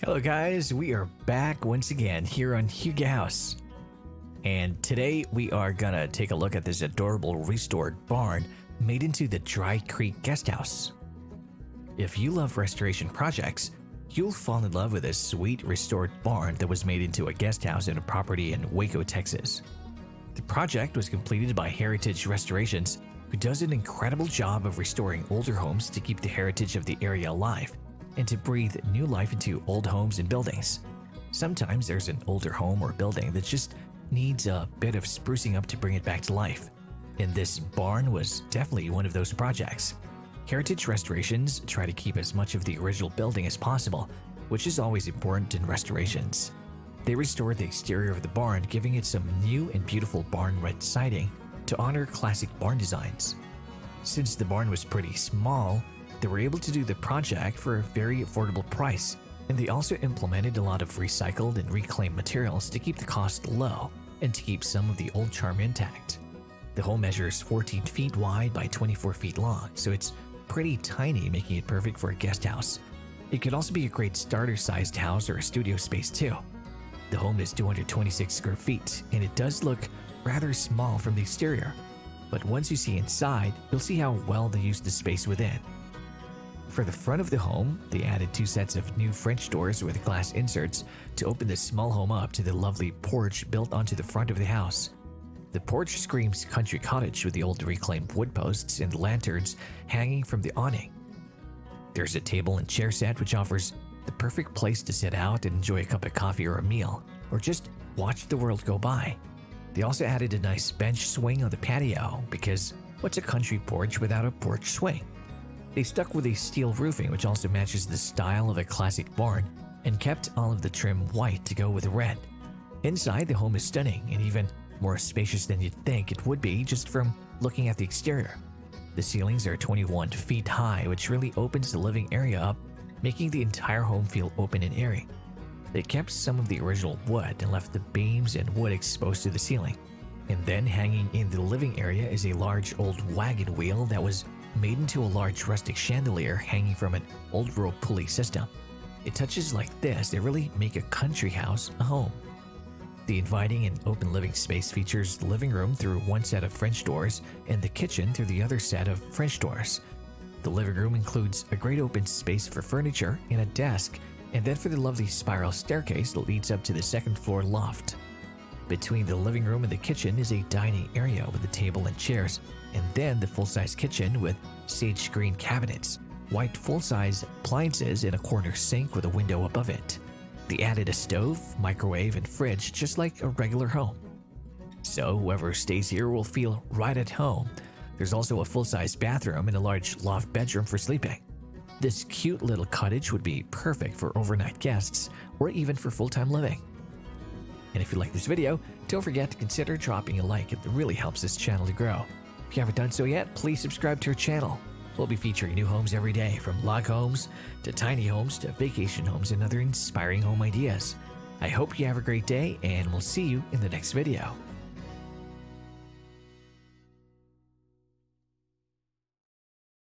Hello guys, we are back once again here on Hugo House. And today we are gonna take a look at this adorable restored barn made into the Dry Creek Guest House. If you love restoration projects, you'll fall in love with this sweet restored barn that was made into a guest house in a property in Waco, Texas. The project was completed by Heritage Restorations, who does an incredible job of restoring older homes to keep the heritage of the area alive and to breathe new life into old homes and buildings. Sometimes there's an older home or building that just needs a bit of sprucing up to bring it back to life. And this barn was definitely one of those projects. Heritage Restorations try to keep as much of the original building as possible, which is always important in restorations. They restored the exterior of the barn, giving it some new and beautiful barn red siding to honor classic barn designs. Since the barn was pretty small, they were able to do the project for a very affordable price, and they also implemented a lot of recycled and reclaimed materials to keep the cost low and to keep some of the old charm intact. The home measures 14 feet wide by 24 feet long, so it's pretty tiny, making it perfect for a guest house. It could also be a great starter-sized house or a studio space too. The home is 226 square feet, and it does look rather small from the exterior, but once you see inside, you'll see how well they used the space within. For the front of the home, they added 2 sets of new French doors with glass inserts to open the small home up to the lovely porch built onto the front of the house. The porch screams country cottage with the old reclaimed wood posts and lanterns hanging from the awning. There's a table and chair set which offers the perfect place to sit out and enjoy a cup of coffee or a meal, or just watch the world go by. They also added a nice bench swing on the patio because what's a country porch without a porch swing? They stuck with a steel roofing which also matches the style of a classic barn and kept all of the trim white to go with red. Inside, the home is stunning and even more spacious than you'd think it would be just from looking at the exterior. The ceilings are 21 feet high, which really opens the living area up, making the entire home feel open and airy. They kept some of the original wood and left the beams and wood exposed to the ceiling. And then hanging in the living area is a large old wagon wheel that was made into a large rustic chandelier hanging from an old rope pulley system. It touches like this, they really make a country house a home. The inviting and open living space features the living room through one set of French doors and the kitchen through the other set of French doors. The living room includes a great open space for furniture and a desk, and then for the lovely spiral staircase that leads up to the second floor loft. Between the living room and the kitchen is a dining area with a table and chairs, and then the full-size kitchen with sage green cabinets, white full-size appliances, and a corner sink with a window above it. They added a stove, microwave, and fridge just like a regular home. So whoever stays here will feel right at home. There's also a full-size bathroom and a large loft bedroom for sleeping. This cute little cottage would be perfect for overnight guests or even for full-time living. And if you like this video, don't forget to consider dropping a like. It really helps this channel to grow. If you haven't done so yet, please subscribe to our channel. We'll be featuring new homes every day, from log homes to tiny homes to vacation homes and other inspiring home ideas. I hope you have a great day, and we'll see you in the next video.